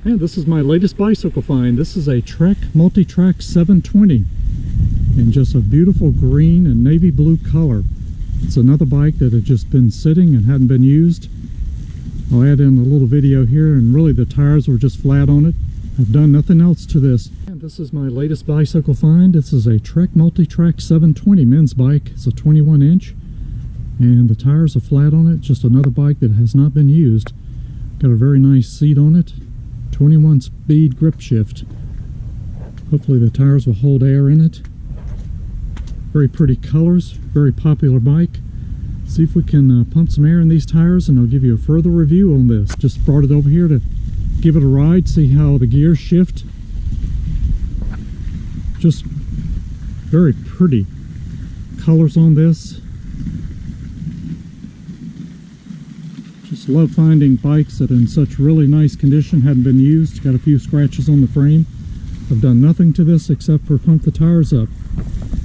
And this is my latest bicycle find. This is a Trek Multitrack 720 in just a beautiful green and navy blue color. It's another bike that had just been sitting and hadn't been used. I'll add in a little video here, and really the tires were just flat on it. I've done nothing else to this. And this is my latest bicycle find. This is a Trek Multitrack 720 men's bike. It's a 21-inch, and the tires are flat on it. Just another bike that has not been used. Got a very nice seat on it. 21 speed grip shift. Hopefully the tires will hold air in it. Very pretty colors, very popular bike. See if we can pump some air in these tires, and I'll give you a further review on this. Just brought it over here to give it a ride, see how the gears shift. Just very pretty colors on this. Just love finding bikes that are in such really nice condition, hadn't been used. Got a few scratches on the frame. I've done nothing to this except for pump the tires up.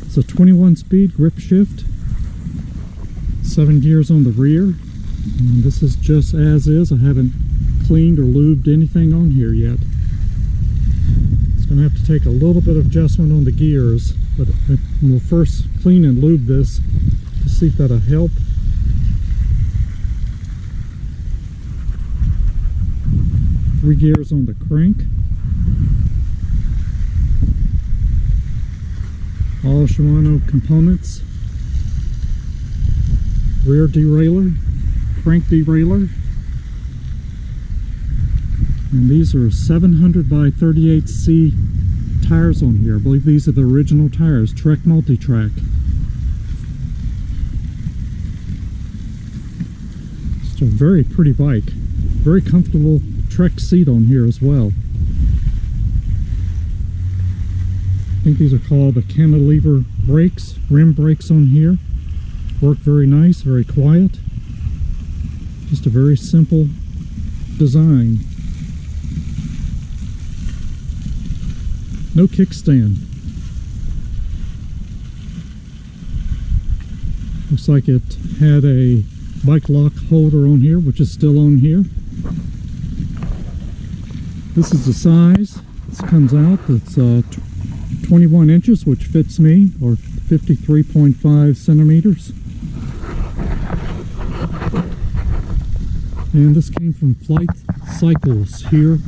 It's a 21 speed grip shift, 7 gears on the rear, and this is just as is. I haven't cleaned or lubed anything on here yet. It's going to have to take a little bit of adjustment on the gears, but we'll first clean and lube this to see if that'll help. Three gears on the crank. All Shimano components. Rear derailleur, crank derailleur. And these are 700 by 38C tires on here. I believe these are the original tires, Trek Multitrack. It's a very pretty bike. Very comfortable Trek seat on here as well. I think these are called the cantilever brakes, rim brakes on here. Work very nice, very quiet. Just a very simple design. No kickstand. Looks like it had a bike lock holder on here, which is still on here. This is the size. This comes out. It's 21 inches, which fits me, or 53.5 centimeters. And this came from Flight Cycles here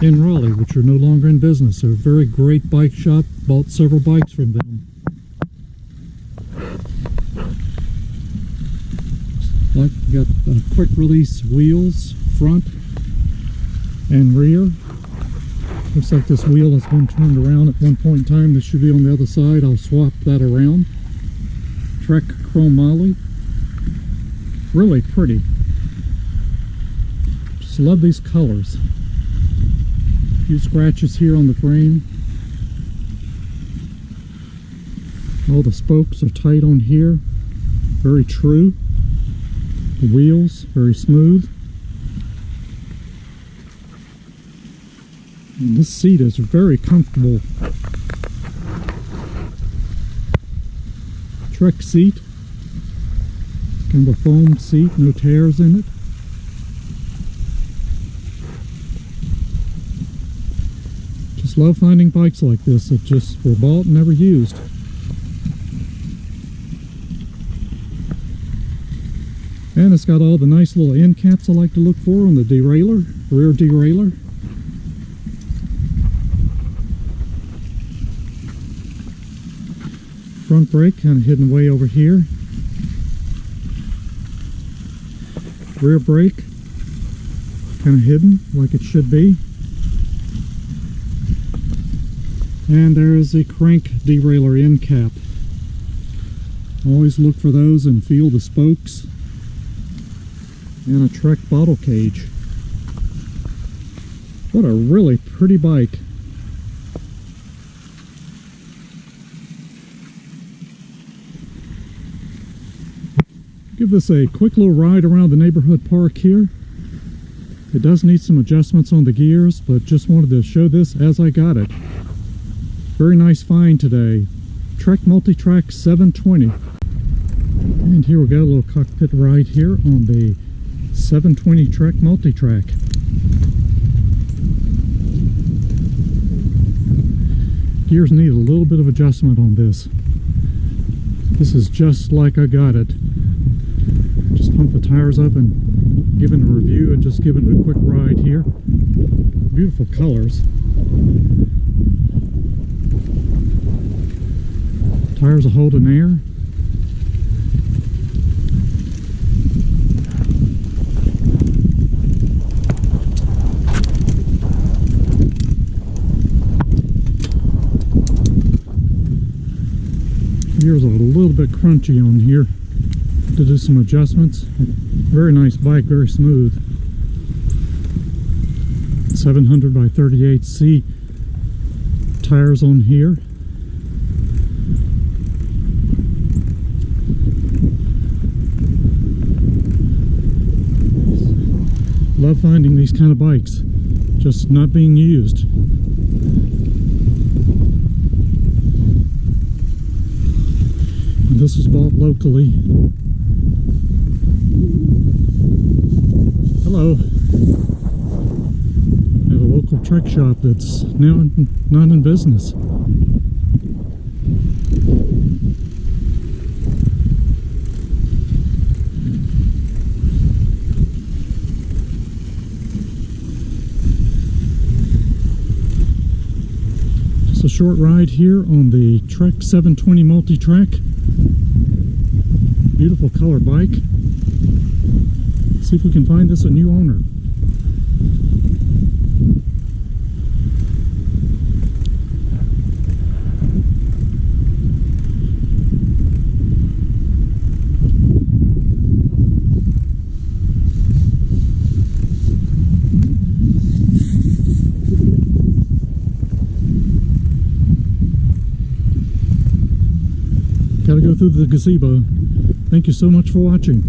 in Raleigh, which are no longer in business. They're a very great bike shop. Bought several bikes from them. Like, got quick release wheels, front and rear. Looks like this wheel has been turned around at one point in time. This should be on the other side. I'll swap that around. Trek chromoly. Really pretty. Just love these colors. A few scratches here on the frame. All the spokes are tight on here. Very true. The wheels, very smooth. And this seat is very comfortable. Trek seat. Kind of a foam seat, no tears in it. Just love finding bikes like this that just were bought and never used. And it's got all the nice little end caps I like to look for on the derailleur, rear derailleur. Front brake kind of hidden way over here. Rear brake kind of hidden like it should be. And there's the crank derailleur end cap. Always look for those and feel the spokes. And a Trek bottle cage. What a really pretty bike. Give this a quick little ride around the neighborhood park here. It does need some adjustments on the gears, but just wanted to show this as I got it. Very nice find today. Trek Multitrack 720. And here we go, a little cockpit ride here on the 720 Trek Multitrack. Gears need a little bit of adjustment on this. This is just like I got it. Just pump the tires up and give it a review and just give it a quick ride here. Beautiful colors. Tires are holding air. Gears are a little bit crunchy on here to do some adjustments. Very nice bike, very smooth. 700 by 38C tires on here. Love finding these kind of bikes, just not being used. And this was bought locally. Hello. At a local trick shop that's now not in business. Just a short ride here on the Trek 720 Multitrack. Beautiful color bike. See if we can find this a new owner. Gotta go through the gazebo. Thank you so much for watching.